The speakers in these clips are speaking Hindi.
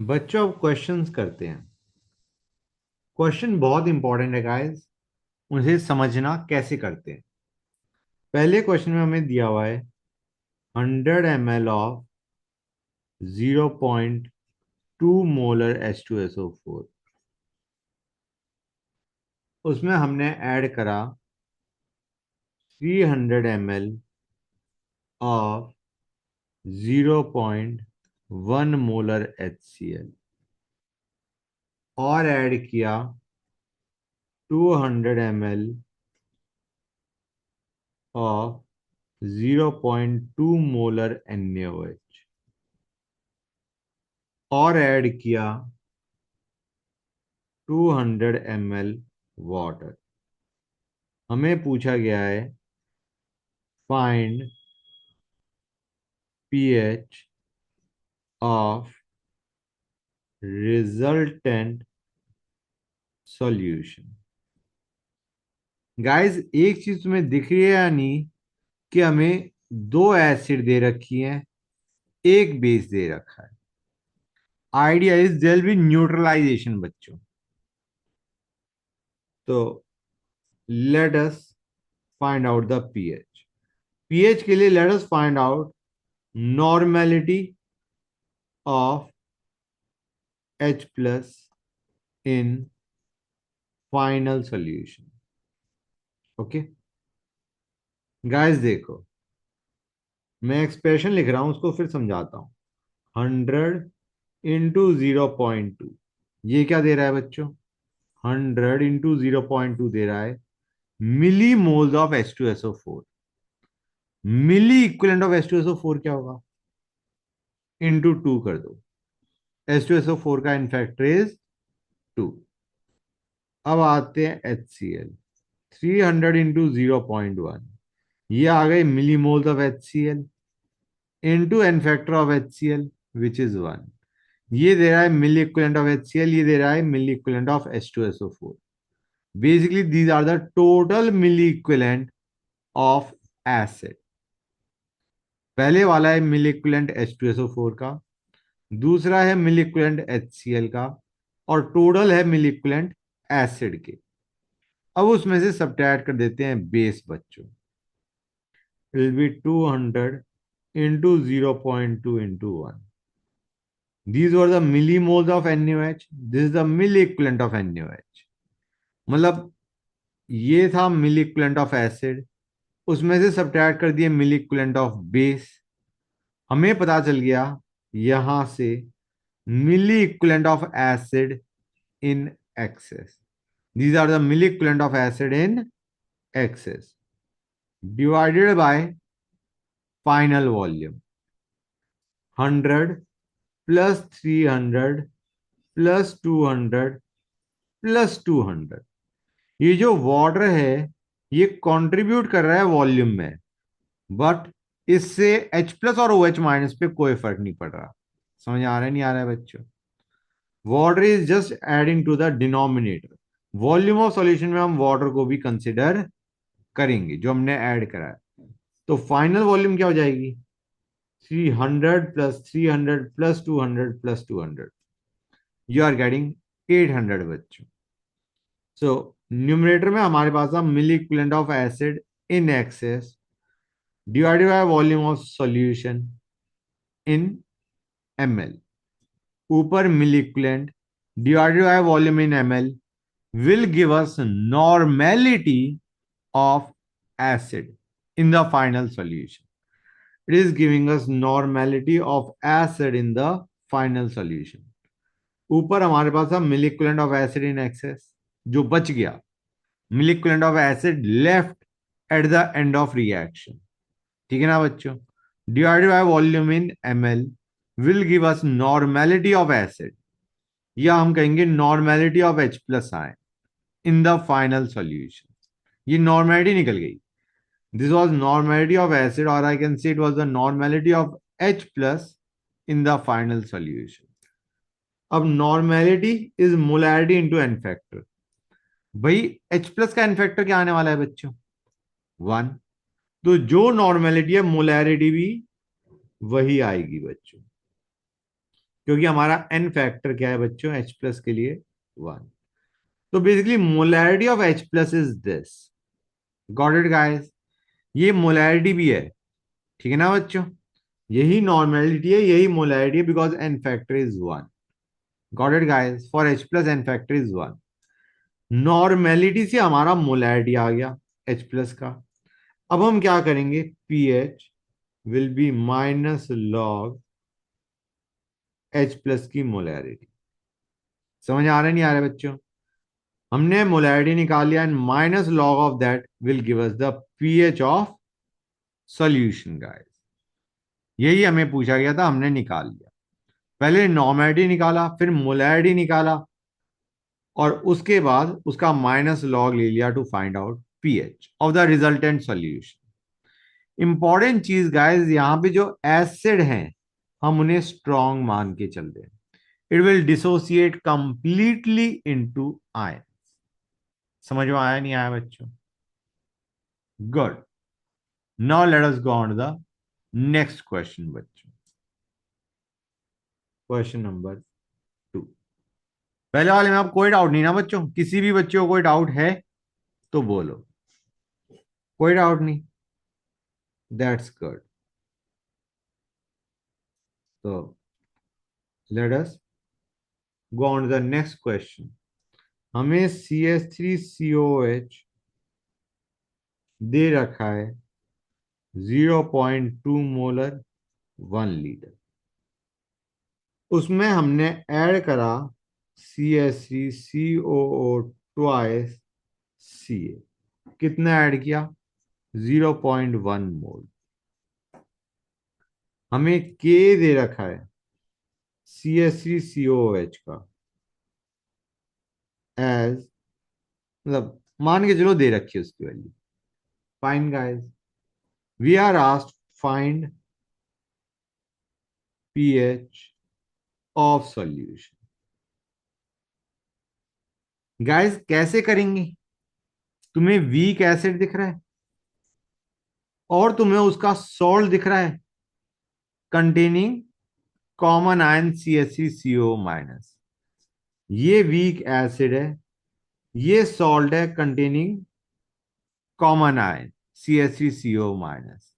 बच्चों अब क्वेश्चंस करते हैं। क्वेश्चन बहुत इंपॉर्टेंट है गाइस, उसे समझना कैसे करते हैं। पहले क्वेश्चन में हमें दिया हुआ है 100 ml ऑफ 0.2 मोलर H2SO4। उसमें हमने ऐड करा 300 ml ऑफ 0.1 मोलर HCl और ऐड किया 200 ml ऑफ 0.2 मोलर NaOH और ऐड किया 200 ml वाटर। हमें पूछा गया है find pH of resultant solution. Guys एक चीज तुम्हें दिख रही है या नहीं कि हमें दो एसिड दे रखी हैं, एक बेस दे रखा है। Idea is there be neutralization बच्चों। तो let us find out the pH. PH के लिए let us find out normality of H plus in final solution. Okay guys, देखो मैं एक्सप्रेशन लिख रहा हूं, उसको फिर समझाता हूं। 100 × 0.2, ये क्या दे रहा है बच्चों? 100 × 0.2 दे रहा है milli moles of H2SO4। Milli equivalent of H2SO4 क्या होगा? इंटू टू कर दो। H2SO4 का इनफैक्टर इज 2। अब आते हैं HCl। 300 × 0.1, ये आ गए milli moles of HCl into n factor of HCl which is 1। ये दे रहा है मिली इक्विवेलेंट ऑफ HCl, ये दे रहा है milli equivalent of H2SO4। Basically these are the total milli equivalent of acid. पहले वाला है मिली इक्विवेलेंट H2SO4 का, दूसरा है मिली इक्विवेलेंट HCl का, और टोटल है मिली इक्विवेलेंट एसिड के। अब उसमें से सब्ट्रैक्ट कर देते हैं बेस बच्चों। It will be 200 into 0.2 into 1. These were the millimoles of NaOH. This is the milli equivalent of NaOH. मतलब ये था मिली इक्विवेलेंट ऑफ एसिड, उसमें से सब्ट्रैक्ट कर दिए मिली इक्विवेलेंट ऑफ बेस। हमें पता चल गया यहां से milli equivalent of acid in excess. These are the milli equivalent of acid in excess divided by final volume. 100 plus 300 plus 200 plus 200। ये जो वाटर है ये कंट्रीब्यूट कर रहा है वॉल्यूम में, बट इससे H प्लस और OH माइनस पे कोई फर्क नहीं पड़ रहा। समझ आ रहा है नहीं आ रहा है बच्चों? Water is just adding to the denominator. Volume of solution में हम वाटर को भी कंसिडर करेंगे जो हमने ऐड करा है। तो फाइनल वॉल्यूम क्या हो जाएगी? 300 plus 300 plus 200 plus 200। You are getting 800 बच्चों। सो न्यूमरेटर में हमारे पास था milli equivalent of acid in excess divided by volume of solution in ml। ऊपर milli equivalent divided by volume in ml will give us normality of acid in the final solution. It is giving us normality of acid in the final solution. ऊपर हमारे पास था milli equivalent of acid in excess, जो बच गया milli equivalent of acid left at the end of reaction. ठीक है ना बच्चों? Divided by volume in ml will give us normality of acid, या हम कहेंगे normality of H plus ion in the final solution. ये नॉर्मेलिटी निकल गई। This was normality of acid, और I can say it was the normality of H plus in the final solution. अब normality is molarity into n factor. भाई H प्लस का एन फैक्टर क्या आने वाला है बच्चों? 1। तो जो नॉर्मेलिटी है मोलैरिटी भी वही आएगी बच्चों। क्योंकि हमारा एन फैक्टर क्या है बच्चों H प्लस के लिए 1। तो basically molarity of H plus is this. Got it guys? ये मोलैरिटी भी है, ठीक है ना बच्चों? यही नॉर्मेलिटी है, यही मोलैरिटी है, because N factor is 1। Got it guys? For H plus N factor is 1। Normality से हमारा मोलैरिटी आ गया H प्लस का। अब हम क्या करेंगे? PH will B minus log H plus की मोलैरिटी। समझ आ रहा है नहीं आ रहा है बच्चों? हमने मोलैरिटी निकाल लिया and minus log of that will give us the pH of solution guys. यही हमें पूछा गया था, हमने निकाल लिया। पहले नॉर्मेलिटी निकाला, फिर मोलैरिटी निकाला, और उसके बाद उसका माइनस लॉग ले लिया to find out pH of the resultant solution. Important चीज गाइस, यहां पे जो एसिड हैं हम उन्हें स्ट्रॉन्ग मान के चल रहे हैं। It will dissociate completely into ion. समझ में आया नहीं आया बच्चों? Good. Now let us go on the next question बच्चों। Question number 2। पहले वाले में अब कोई डाउट नहीं ना बच्चों? किसी भी बच्चे को कोई डाउट है तो बोलो। कोई डाउट नहीं? That's good. तो let us go on the next question. हमें CH3COH दे रखा है 0.2 मोलर 1 लीटर। उसमें हमने ऐड करा CH3COO ट्वाइस Ca। कितना ऐड किया? 0.1 मोल। हमें K दे रखा है CH3COOH का एज, मतलब मान के चलो दे रखी है उसकी value. Fine guys, we are asked find pH of solution. Guys कैसे करेंगे? तुम्हें वीक एसिड दिख रहा है और तुम्हें उसका सॉल्ट दिख रहा है containing common ion CH3CO minus. ये वीक एसिड है, ये सॉल्ट है containing common ion CH3CO minus.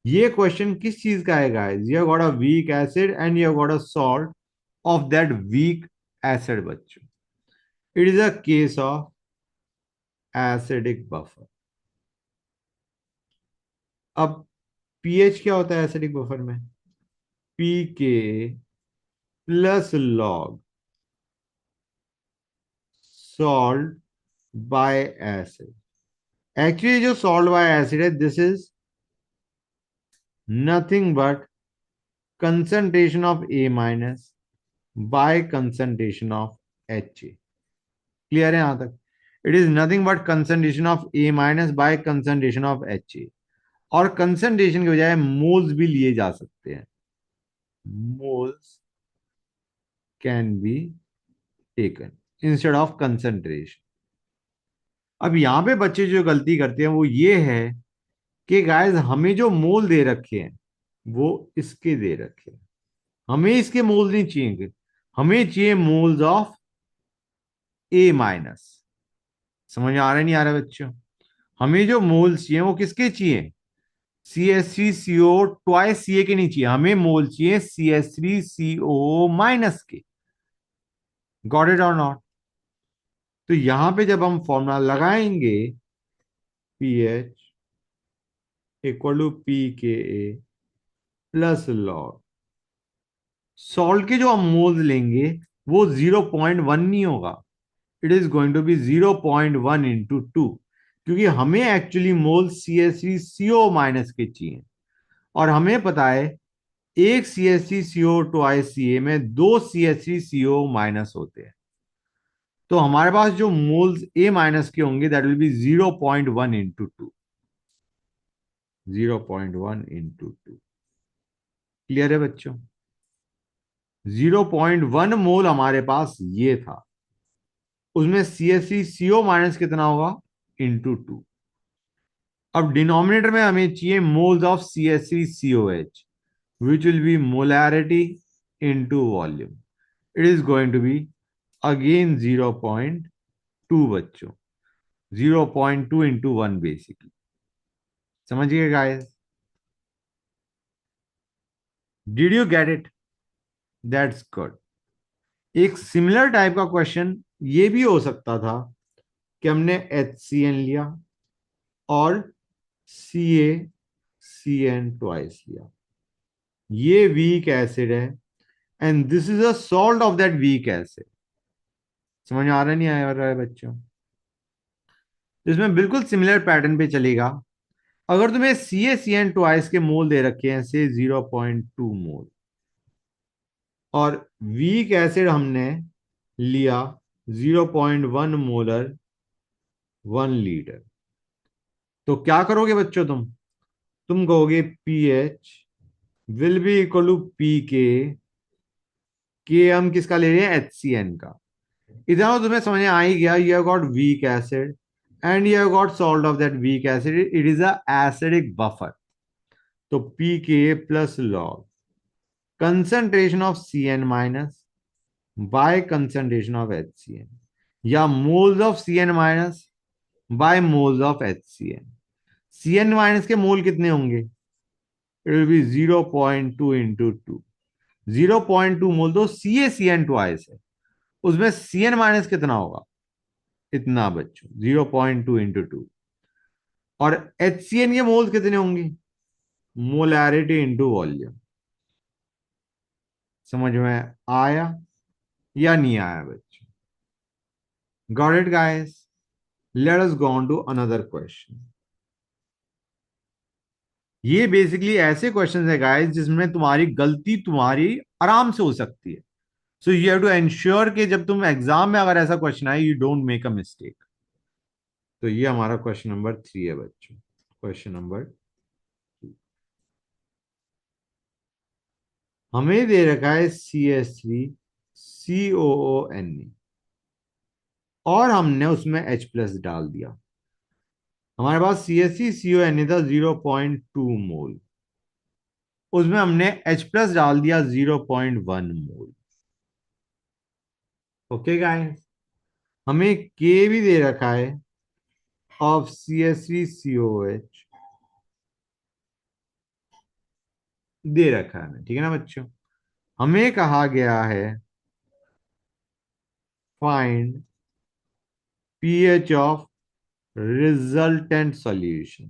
ये क्वेश्चन किस चीज का है guys? You got a weak acid and you got a salt of that weak acid बच्चों। It is a case of acidic buffer. अब पीएच क्या होता है एसिडिक बफर में? पीके plus log salt bye acid. Actually जो सॉल्ट बाय एसिड है, this is nothing but concentration of A minus by concentration of H A. Clear है यहां तक? It is nothing but concentration of A minus by concentration of H A. और कंसंट्रेशन के बजाय मोल्स भी लिए जा सकते हैं। Moles can be taken instead of concentration. अब यहां पे बच्चे जो गलती करते हैं वो ये है कि गाइस हमें जो मोल दे रखे हैं वो इसके दे रखे हैं। हमें इसके मोल नहीं चाहिए, हमें चाहिए मोल्स ऑफ ए माइनस। समझ आ रहा है नहीं आ रहा बच्चों? हमें जो मोल्स चाहिए वो किसके चाहिए? CH3CO ट्वाइस सी ए के नहीं चाहिए, हमें मोल चाहिए CH3CO माइनस के। गॉट इट और नॉट? तो यहां पे जब हम फॉर्मूला लगाएंगे pH equal to PKA plus log salt के जो हम मोल्स लेंगे वो 0.1 नहीं होगा, it is going to be 0.1 into 2। क्योंकि हमें एक्चुअली मोल CH3CO माइनस के चाहिए और हमें पता है एक CH3CO ट्वाइस Ca में दो CH3CO माइनस होते हैं। तो हमारे पास जो मोल्स ए माइनस के होंगे that will be 0.1 into 2। 0.1 into 2। Clear है बच्चों? 0.1 मोल हमारे पास ये था, उसमें CH3CO माइनस कितना होगा? इंटू 2। अब डिनोमिनेटर में हमें चाहिए moles of CH3COH which will be molarity into volume. It is going to be again 0.2 बच्चों, 0.2 into 1 basically. समझिए guys? Did you get it? That's good. एक सिमिलर टाइप का क्वेश्चन ये भी हो सकता था कि हमने HCN लिया और CaCN ट्वाइस लिया. ये वीक एसिड है and this is a salt of that weak acid. समझ में आ रहा नहीं आया रहा है बच्चों? इसमें बिल्कुल सिमिलर पैटर्न पे चलेगा. अगर तुम्हें CaCN ट्वाइस के मोल दे रखे हैं से 0.2 मोल और वीक एसिड हमने लिया 0.1 मोलर 1 लीटर, तो क्या करोगे बच्चों? तुम कहोगे pH will be equal to P K हम किसका ले रहे हैं? HCN का. इतना तो तुम्हें समझ में आ ही गया. You have got weak acid and you have got salt of that weak acid. It is a acidic buffer. तो pK plus log concentration of CN minus by concentration of HCN या moles of CN minus by moles of HCN. CN minus के मोल कितने होंगे? It will be 0.2 into 2. 0.2 मोल तो CaCN ट्वाइस है, उसमें CN माइनस कितना होगा? इतना बच्चों, 0.2 into 2. और HCN के मोल्स कितने होंगे? Molarity into volume. समझ में आया या नहीं आया बच्चों? Got it guys? Let us go on to another question. ये बेसिकली ऐसे क्वेश्चन है गाइस जिसमें तुम्हारी गलती तुम्हारी आराम से हो सकती है. So you have to ensure कि जब तुम एग्जाम में अगर ऐसा क्वेश्चन आए you don't make a mistake. तो ये हमारा क्वेश्चन नंबर 3 है बच्चों. क्वेश्चन नंबर 3 हमें दे रखा है CH3COONE और हमने उसमें H प्लस डाल दिया. हमारे पास CH3CONE था 0.2 मोल, उसमें हमने H प्लस डाल दिया 0.1 मोल. ओके गाइस, हमें K भी दे रखा है ऑफ CH3COH दे रखा है, ठीक है ना बच्चों? हमें कहा गया है find pH of resultant solution.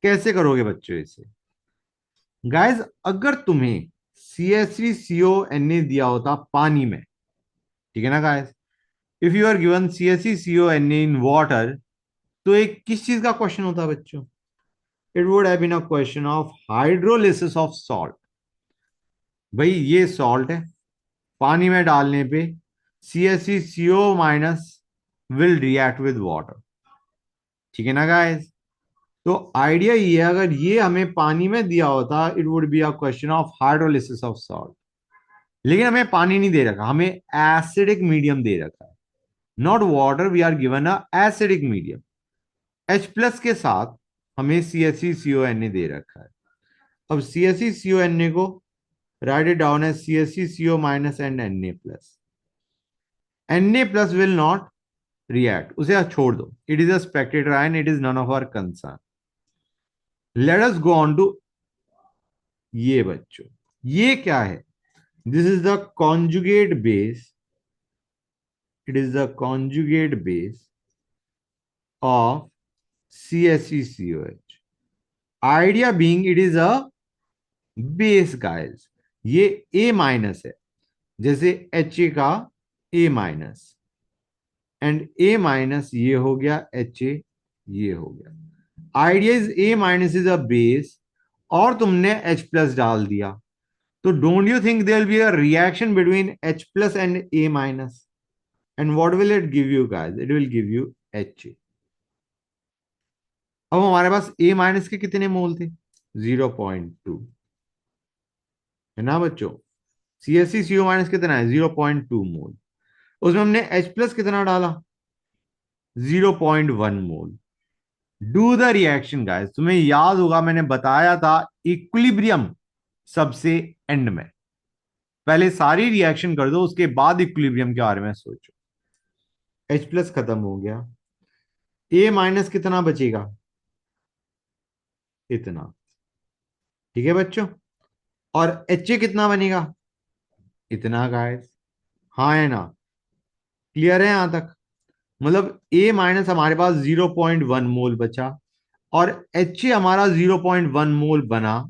कैसे करोगे बच्चों इसे? गाइस अगर तुम्हें CH3CONA दिया होता पानी में, ठीक है ना guys, if you are given CH3CONA in water, तो एक किस चीज का क्वेश्चन होता बच्चों? It would have been a question of hydrolysis of salt. भाई ये सॉल्ट है, पानी में डालने पे CH3CO minus will react with water, ठीक है ना गाइस? तो आइडिया ये है, अगर ये हमें पानी में दिया होता it would be a question of hydrolysis of salt. लेकिन हमें पानी नहीं दे रखा, हमें एसिडिक मीडियम दे रखा है. Not water, we are given a acidic medium. H plus के साथ हमें CH3CONA दे रखा है. अब CH3CONA को write it down as CH3CO minus and Na plus. Na plus will not react, उसे छोड़ दो. It is a spectator ion, it is none of our concern. Let us go on to ये बच्चों. ये क्या है? This is the conjugate base. It is the conjugate base of CH3COH. Idea being it is a base guys. ये A माइनस है, जैसे HA का A minus, and A minus ये हो गया, HA ये हो गया. Idea is A minus is a base और तुमने H प्लस डाल दिया, तो don't you think there will be a reaction between H plus and A minus? And what will it give you guys? It will give you HA. अब हमारे पास A माइनस के कितने मोल थे? 0.2, है ना बच्चों? CH3CO माइनस कितना है? 0.2 मोल. उसमें हमने H प्लस कितना डाला? 0.1 mole. Do the reaction guys. तुम्हें याद होगा मैंने बताया था इक्विलिब्रियम सबसे एंड में। पहले सारी रिएक्शन कर दो, उसके बाद इक्विलिब्रियम के बारे में सोचो। H प्लस खत्म हो गया, A माइनस कितना बचेगा, इतना। ठीक है बच्चों, और HA कितना बनेगा, इतना गाइस। हाँ है ना, क्लियर है यहां तक। मतलब A माइनस हमारे पास 0.1 मोल बचा, और HA हमारा 0.1 मोल बना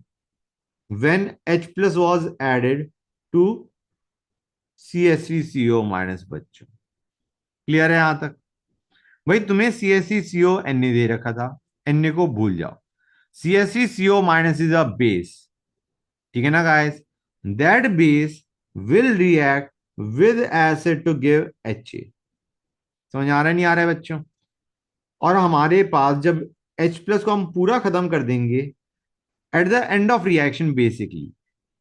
when H plus was added to CH3CO minus. बच्चों क्लियर है यहां तक। भाई तुम्हें CH3CO Na दे रखा था, Na को भूल जाओ। CH3CO minus is a base, ठीक है ना guys. That base will react with acid to give HA। समझ आ रहा है नहीं आ रहा है बच्चों। और हमारे पास जब H प्लस को हम पूरा खत्म कर देंगे eight the end of reaction, basically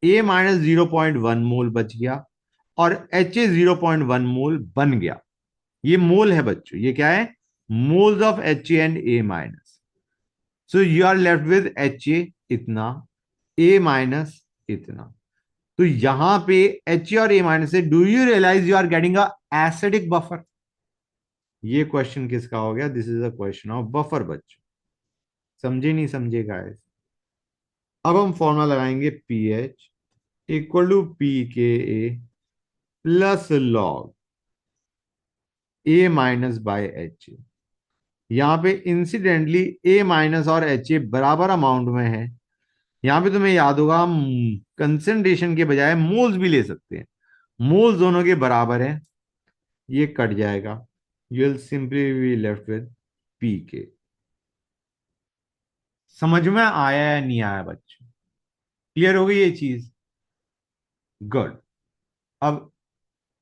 A minus 0.1 मोल बच गया और HA 0.1 मोल बन गया। ये मोल है बच्चों, ये क्या है, moles of HA and A minus. So you are left with HA इतना, A माइनस इतना। तो यहां पे HA और A माइनस से do you realise you are getting a acidic buffer. ये क्वेश्चन किसका हो गया, this is a question of buffer बच्चों। समझे नहीं समझे गाइस। अब हम फॉर्मूला लगाएंगे pH equal to P K A plus log A minus by H. यहां पे इंसिडेंटली ए माइनस और एच ए बराबर अमाउंट में है। यहां पे तुम्हें याद होगा हम कंसेंट्रेशन के बजाय मोल्स भी ले सकते हैं, मोल्स दोनों के बराबर है, ये कट जाएगा, you will simply be left with P के। समझ में आया या नहीं आया बच्चों, क्लियर हो गई ये चीज, गुड। अब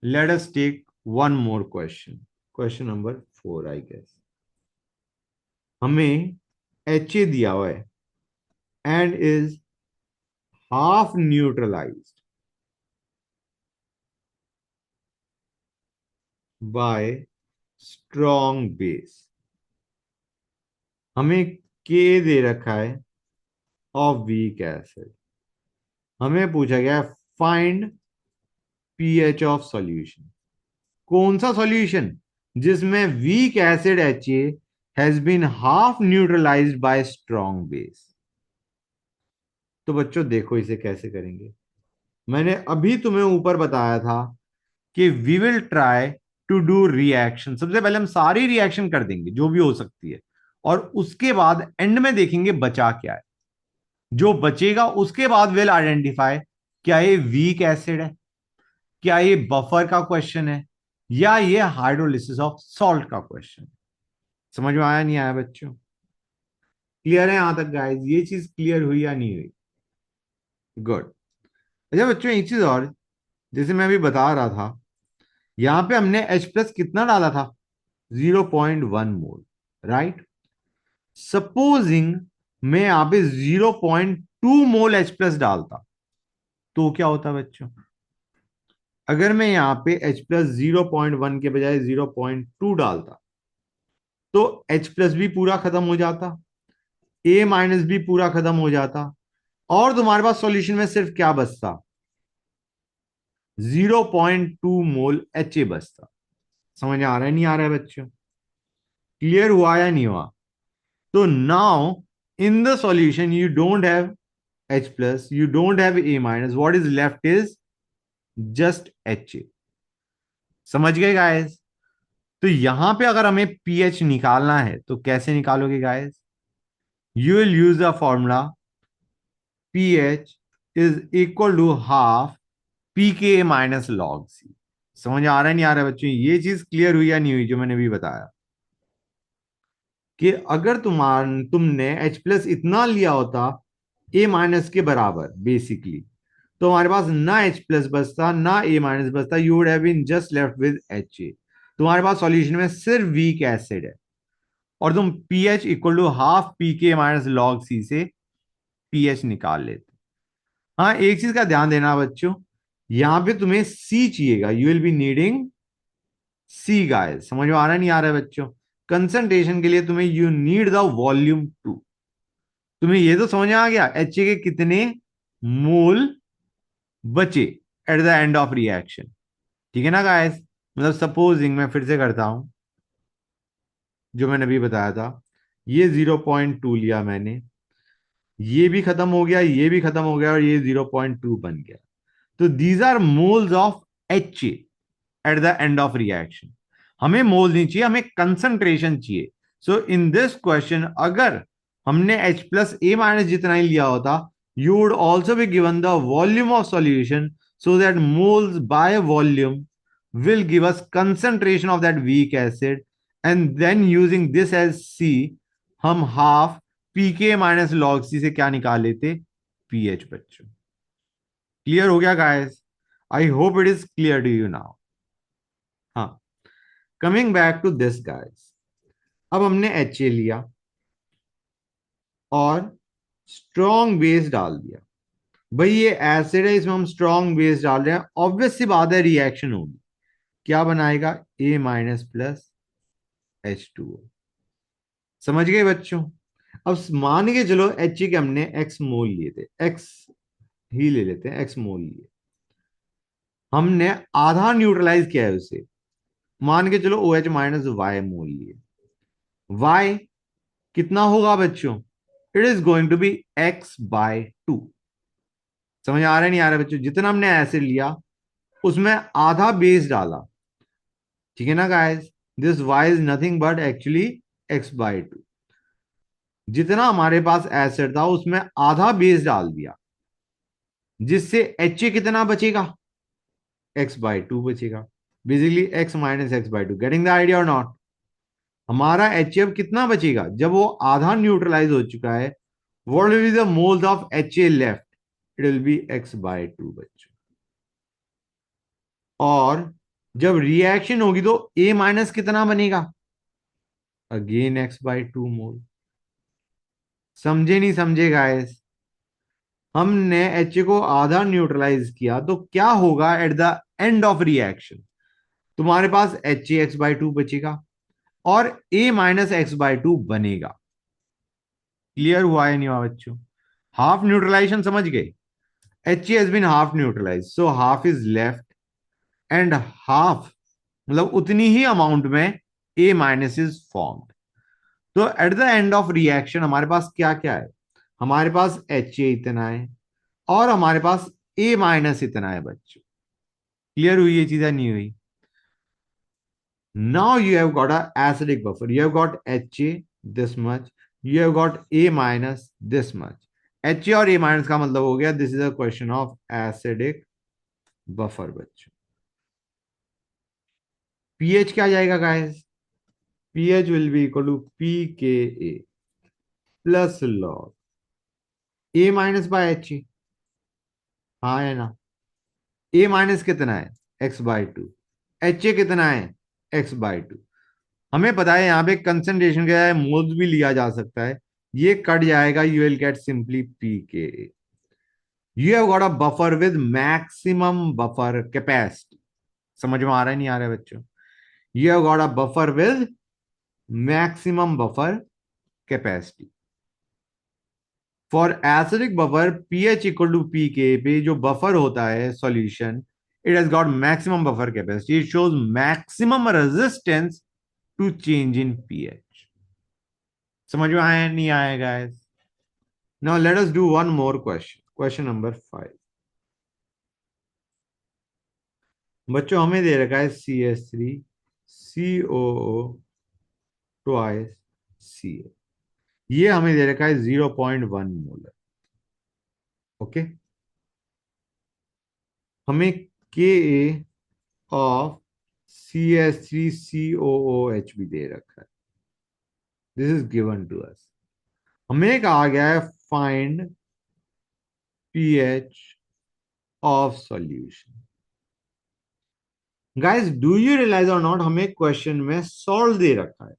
let us take one more question, question number 4 I guess. हमें एच ए दिया हुआ है and is half neutralised by strong base. हमें के दे रखा है ऑफ वीक एसिड। हमें पूछा गया है फाइंड पीएच ऑफ सॉल्यूशन। कौन सा सॉल्यूशन, जिसमें weak acid H A has been half neutralised by strong base. तो बच्चों देखो इसे कैसे करेंगे। मैंने अभी तुम्हें ऊपर बताया था कि we will try to do reaction. सबसे पहले हम सारी रिएक्शन कर देंगे जो भी हो सकती है, और उसके बाद एंड में देखेंगे बचा क्या है। जो बचेगा उसके बाद विल आइडेंटिफाई क्या ये वीक एसिड है, क्या ये बफर का क्वेश्चन है, या ये हाइड्रोलिसिस ऑफ सॉल्ट का क्वेश्चन है। समझ में आया नहीं आया बच्चों, क्लियर है यहां तक गाइस, ये चीज क्लियर हुई या नहीं हुई, गुड। अच्छा बच्चों एक चीज और, जैसे मैं अभी बता रहा था, यहां पे हमने H प्लस कितना डाला था, 0.1 मोल, राइट। सपोजिंग मैं यहां पे 0.2 मोल H प्लस डालता तो क्या होता बच्चों। अगर मैं यहां पे H प्लस 0.1 के बजाय 0.2 डालता तो H प्लस भी पूरा खत्म हो जाता, A माइनस भी पूरा खत्म हो जाता, और तुम्हारे पास सॉल्यूशन में सिर्फ क्या बचता, 0.2 मोल HA बचता। समझ आ रहा है नहीं आ रहा है बच्चों, क्लियर हुआ या नहीं हुआ। तो now in the solution you don't have H plus, you don't have A minus, what is left is just HA। समझ गए गाइस। तो यहां पे अगर हमें pH निकालना है तो कैसे निकालोगे guys, you will use a formula pH is equal to half pK minus log C। समझ आ रहा है नहीं आ रहा है बच्चों, ये चीज क्लियर हुई या नहीं हुई जो मैंने भी बताया, कि अगर तुमने H प्लस इतना लिया होता A माइनस के बराबर बेसिकली, तो हमारे पास ना H प्लस बचता ना A माइनस बचता, you would have been just left with HA। तुम्हारे पास सॉल्यूशन में सिर्फ वीक एसिड है, और तुम pH equal to half pK minus log C से pH निकाल लेते। हाँ एक चीज का ध्यान देना बच्चों, यहां पे तुम्हें C चाहिएगा, you will be needing C guys. समझ में आ रहा है नहीं आ रहा है बच्चों, कंसंट्रेशन के लिए तुम्हें यू नीड द वॉल्यूम 2। तुम्हें ये तो समझ में आ गया HA के कितने मोल बचे eight the end of reaction. ठीक है ना गाइस? मतलब सपोजिंग, मैं फिर से करता हूं जो मैंने अभी बताया था। ये 0.2 लिया मैंने, ये भी खत्म हो गया, ये भी खत्म हो गया, और ये 0.2 बन गया। तो these are moles of H at the end of reaction. हमें मोल नहीं चाहिए, हमें कंसंट्रेशन चाहिए। सो इन दिस क्वेश्चन अगर हमने H प्लस ए माइनस जितना ही लिया होता, you would also be given the volume of solution, so that moles by volume will give us concentration of that weak acid, and then using this as C, हम half pK minus log C से क्या निकाल लेते? pH। बच्चों क्लियर हो गया guys? I hope it is clear to you now. हाँ, coming back to this guys, अब हमने HA लिया और स्ट्रॉन्ग बेस डाल दिया। भाई ये एसिड है, इसमें हम स्ट्रॉन्ग बेस डाल रहे हैं, ऑब्वियस सी बात है रिएक्शन होगी। क्या बनाएगा? A minus plus H2O। समझ गए बच्चों? अब मान के चलो H के हमने x मोल लिए थे, x ही ले लेते हैं, x मोल लिए, हमने आधा न्यूट्रलाइज किया है उसे, मान के चलो OH माइनस y मोल लिए। y कितना होगा बच्चों? It is going to be x/2। समझ आ रहा है नहीं आ रहा है बच्चों? जितना हमने एसिड लिया उसमें आधा बेस डाला। ठीक है ना guys? This y is nothing but actually x/2। जितना हमारे पास एसिड था उसमें आधा बेस डाल दिया, जिससे एच कितना बचेगा? x/2 बचेगा। Basically x minus x/2। Getting the idea और नॉट? हमारा एच अब कितना बचेगा जब वो आधा न्यूट्रलाइज हो चुका है? What will be the moles of HA left? It will be x/2 बच्चों। और जब रिएक्शन होगी तो A माइनस कितना बनेगा? अगेन x/2 मोल। समझे नहीं समझे गाइस? हमने एच को आधा न्यूट्रलाइज किया तो क्या होगा eight the end of reaction? तुम्हारे पास HA x/2 बचेगा और A माइनस x/2 बनेगा। क्लियर हुआ है नहीं हुआ बच्चों? हाफ न्यूट्रलाइजेशन समझ गए? HA has been half neutralized, so half is left, and half मतलब उतनी ही अमाउंट में A माइनस इज फॉर्म्ड। तो at the end of reaction हमारे पास क्या क्या है? हमारे पास HA इतना है और हमारे पास A माइनस इतना है बच्चों। क्लियर हुई ये चीजें नहीं हुई? Now you have got a acidic buffer. You have got HA this much. You have got A minus this much. HA और A minus का मतलब हो गया this is a question of acidic buffer बच्चों। pH क्या जाएगा guys? pH will be equal to pKa plus log A minus by HA। हाँ है ना? A minus कितना है? x/2। HA कितना है? x/2। हमें पता है यहाँ पे कंसंट्रेशन क्या है, मोल्स भी लिया जा सकता है, ये कट जाएगा, you will get simply pKa। You have got a buffer with maximum buffer capacity. समझ में आ रहा है नहीं आ रहा है बच्चों? You have got a buffer with maximum buffer capacity. For acidic buffer pH equal to pK पे जो बफर होता है solution, it has got maximum buffer capacity, it shows maximum resistance to change in pH। समझ में आया नहीं आया guys? Now let us do one more question. Question number 5. बच्चों हमें दे रखा है CH3 COO ट्वाइस Cl। ये हमें दे रखा है 0.1 मोलर। ओके, हमें Ka ऑफ CH3COOH भी दे रखा है। This is given to us. हमें कहा गया है find pH of solution. Guys do you realise or not, हमें क्वेश्चन में सॉल्ट दे रखा है,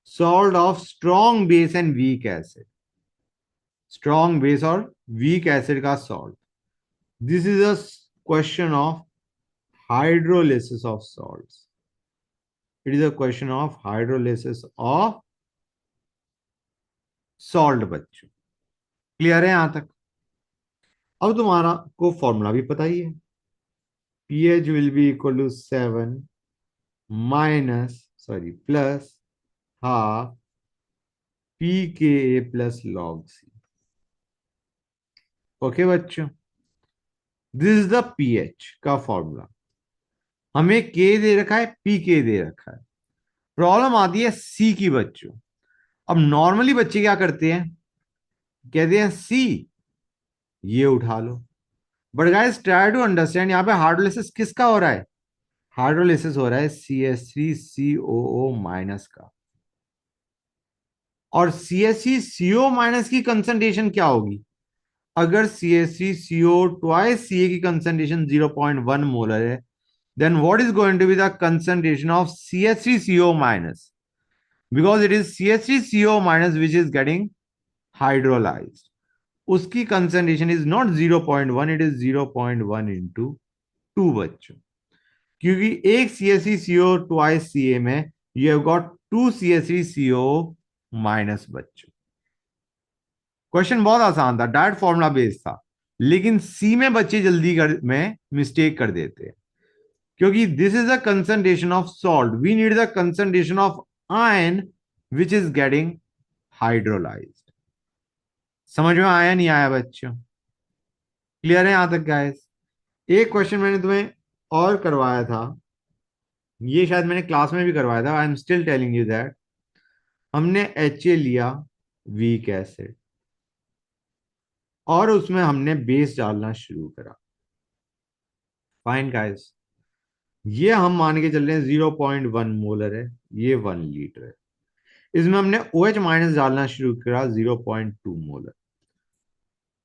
salt of strong base and weak acid. Strong base और वीक एसिड का salt. This is a question of hydrolysis of salts. It is a question of hydrolysis of salt बच्चों। क्लियर है यहां तक? अब तुम्हारा को फॉर्मूला भी पता ही है, pH will be equal to 7 minus sorry plus half P K A plus log C. Okay बच्चों, दिस इज द pH का फॉर्मूला। हमें के दे रखा है, पी के दे रखा है। प्रॉब्लम आती है सी की बच्चों। अब नॉर्मली बच्चे क्या करते हैं, कहते हैं सी, ये उठा लो। But guys try to understand, यहाँ पे हाइड्रोलिसिस किसका हो रहा है, हाइड्रोलिसिस हो रहा है CH3COO माइनस का। और CH3CO माइनस की कंसंट्रेशन क्या होगी, अगर CH3CO ट्वाइस Ca की कंसंट्रेशन 0.1 मोलर है, then what is going to be the concentration of CH3CO minus, because it is CH3CO minus which is getting hydrolyzed, उसकी concentration is not 0.1, it is 0.1 into 2 बच्चों। क्योंकि एक CH3CO ट्वाइस Ca में you have got 2 CH3CO minus बच्चों। क्वेश्चन बहुत आसान था, डायरेक्ट फॉर्मूला बेस्ड था, लेकिन सी में बच्चे जल्दी में मिस्टेक कर देते हैं, क्योंकि this is the concentration of salt, we need the concentration of ion which is getting hydrolysed. समझ में आया नहीं आया बच्चों, क्लियर है यहां तक गाइस? एक क्वेश्चन मैंने तुम्हें और करवाया था, ये शायद मैंने क्लास में भी करवाया था, I am still telling you that. हमने HA लिया, वीक एसिड, और उसमें हमने बेस डालना शुरू करा। फाइन गाइस, ये हम मान के चल रहे हैं 0.1 मोलर है, ये 1 लीटर है। इसमें हमने OH माइनस डालना शुरू करा 0.2 मोलर।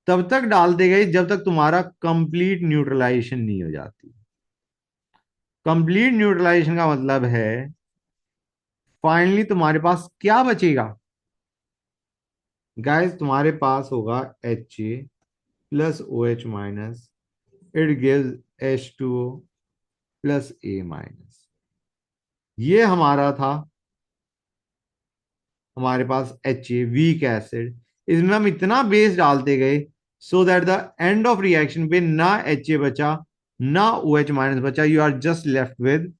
तब तक डालते गए जब तक तुम्हारा कंप्लीट न्यूट्रलाइजेशन नहीं हो जाती। कंप्लीट न्यूट्रलाइजेशन का मतलब है फाइनली तुम्हारे पास क्या बचेगा गाइस, तुम्हारे पास होगा HA plus OH minus, it gives H2O plus A minus. ये हमारा था, हमारे पास HA वीक एसिड, इसमें हम इतना बेस डालते गए so that the end of reaction पे ना HA बचा ना OH माइनस बचा, you are just left with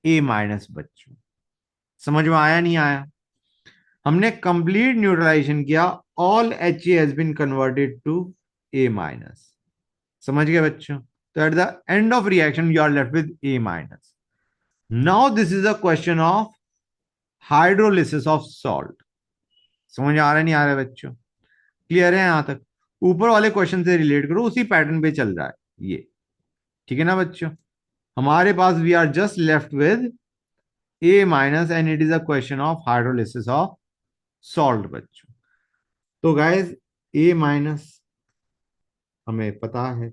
A minus बच्चों। समझ में आया नहीं आया? हमने कंप्लीट न्यूट्रलाइजेशन किया, all HA has been converted to A minus. समझ गए बच्चों? तो at the end of reaction you are left with A minus. Now this is a question of hydrolysis of salt. समझ आ रहा है नहीं आ रहा है बच्चों? क्लियर है यहां तक? ऊपर वाले क्वेश्चन से रिलेट करो, उसी पैटर्न पे चल रहा है ये, ठीक है ना बच्चों? हमारे पास we are just left with A minus and it is a question of hydrolysis of salt बच्चों। तो गाइज A माइनस हमें पता है,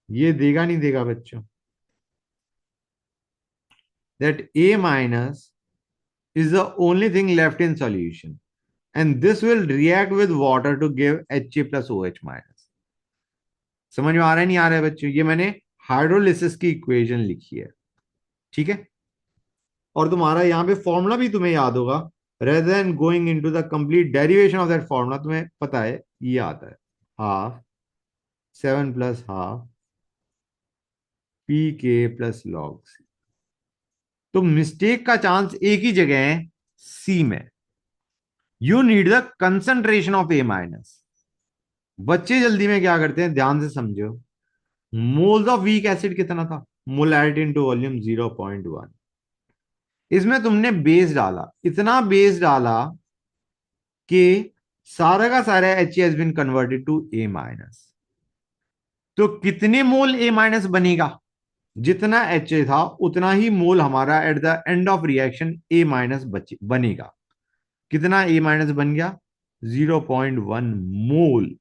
ये देगा नहीं देगा बच्चों, that A minus is the only thing left in solution, and this will react with water to give HA plus OH minus। समझ में आ रहा है नहीं आ रहा है बच्चों? ये मैंने हाइड्रोलिसिस की इक्वेशन लिखी है, ठीक है? और तुम्हारा यहाँ पे फॉर्मूला भी तुम्हें याद होगा, rather than going into the complete derivation of that formula, तुम्हें पता है ये आता है हाफ 7 प्लस हाफ पी के प्लस लॉग सी। तो मिस्टेक का चांस एक ही जगह है, सी में। You need the concentration of A minus. बच्चे जल्दी में क्या करते हैं, ध्यान से समझो। मोल्स ऑफ वीक एसिड कितना था, मोलैरिटी इनटू वॉल्यूम 0.1। इसमें तुमने बेस डाला, इतना बेस डाला कि सारा का सारा H has been converted to A minus. तो कितने मोल A माइनस बनेगा, जितना HA था उतना ही मोल हमारा eight the end of reaction A minus बनेगा। कितना A माइनस बन गया, 0.1 मोल।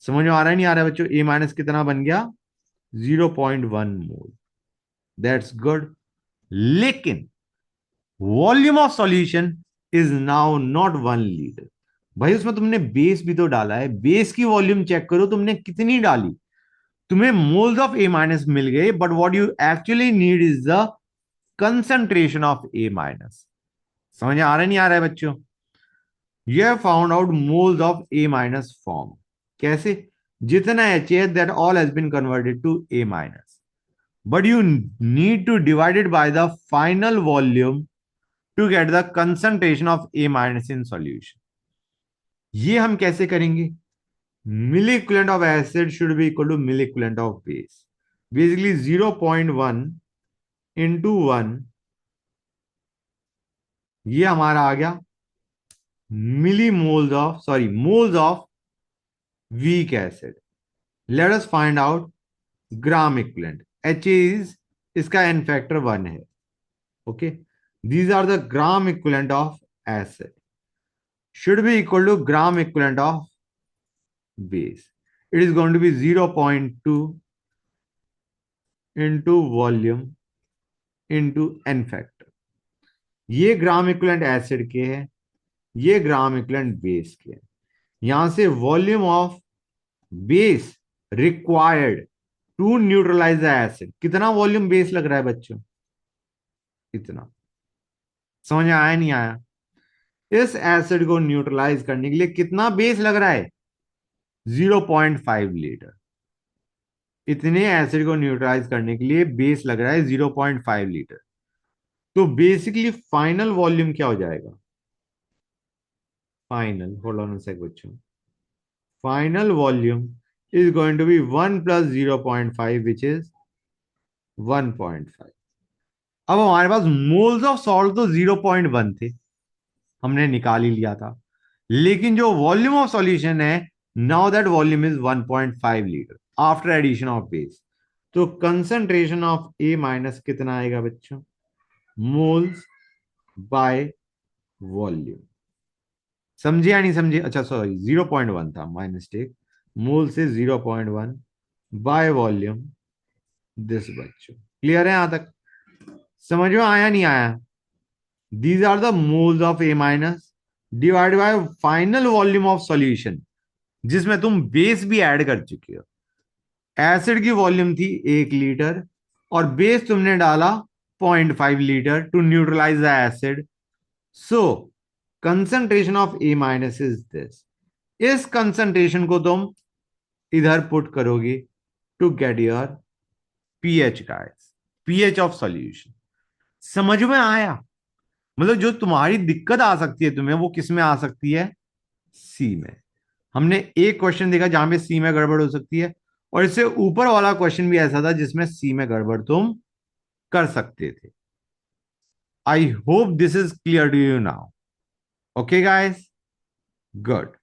समझ में आ रहा है नहीं आ रहा है बच्चों? A माइनस कितना बन गया, 0.1 मोल। That's good. लेकिन volume of solution is now not 1 litre. भाई उसमें तुमने बेस भी तो डाला है, बेस की वॉल्यूम चेक करो तुमने कितनी डाली। तुम्हें मोल्स ऑफ A माइनस मिल गए, but what you actually need is the concentration of A minus. समझ आ रहा है नहीं आ रहा है बच्चों? You have found out moles of A minus form. कैसे? जितना HA that all has been converted to A minus. But you need to divide it by the final volume to get the concentration of A minus in solution. ये हम कैसे करेंगे? Milliequivalent of acid should be equal to milliequivalent of base. Basically 0.1 into 1, ये हमारा आ गया moles of weak acid. Let us find out gram equivalent. HA is इसका n factor 1 है. Okay. These are the gram equivalent of acid. Should be equal to gram equivalent of base. It is going to be 0.2 into volume into n factor. ये ग्राम इक्विवेलेंट एसिड के है, ये ग्राम इक्विवेलेंट बेस के है. यहां से volume of base required to neutralise the acid, कितना वॉल्यूम बेस लग रहा है बच्चों? इतना. समझ में आया नहीं आया? इस एसिड को न्यूट्रलाइज करने के लिए कितना बेस लग रहा है? 0.5 लीटर. इतने एसिड को न्यूट्रलाइज करने के लिए बेस लग रहा है 0.5 लीटर. तो बेसिकली फाइनल वॉल्यूम क्या हो जाएगा? Final, hold on a sec बच्चों, final volume is going to be 1 plus 0.5 which is 1.5. अब हमारे पास मोल्स ऑफ सॉल्ट तो 0.1 थे, हमने निकाल ही लिया था, लेकिन जो वॉल्यूम ऑफ सॉल्यूशन है, now that volume is 1.5 litre after addition of base. तो कंसंट्रेशन ऑफ ए माइनस कितना आएगा बच्चों? Moles by volume. समझे या नहीं समझे? अच्छा सॉरी, 0.1 था, माय मिस्टेक. मोल से 0.1 बाय वॉल्यूम दिस बच्चों. क्लियर है यहां तक? समझ में आया नहीं आया? These are the moles of A minus divide by final volume of solution, जिसमें तुम बेस भी ऐड कर चुके हो. एसिड की वॉल्यूम थी 1 लीटर और बेस तुमने डाला 0.5 litre to neutralise the acid. So concentration of A minus is this. इस कंसंट्रेशन को तुम इधर पुट करोगे to get your pH guys, pH of solution. समझ में आया? मतलब जो तुम्हारी दिक्कत आ सकती है तुम्हें, वो किस में आ सकती है? सी में. हमने एक क्वेश्चन देखा जहां पे सी में गड़बड़ हो सकती है, और इससे ऊपर वाला क्वेश्चन भी ऐसा था जिसमें सी में गड़बड़ तुम कर सकते थे. I hope this is clear to you now. Okay guys, good.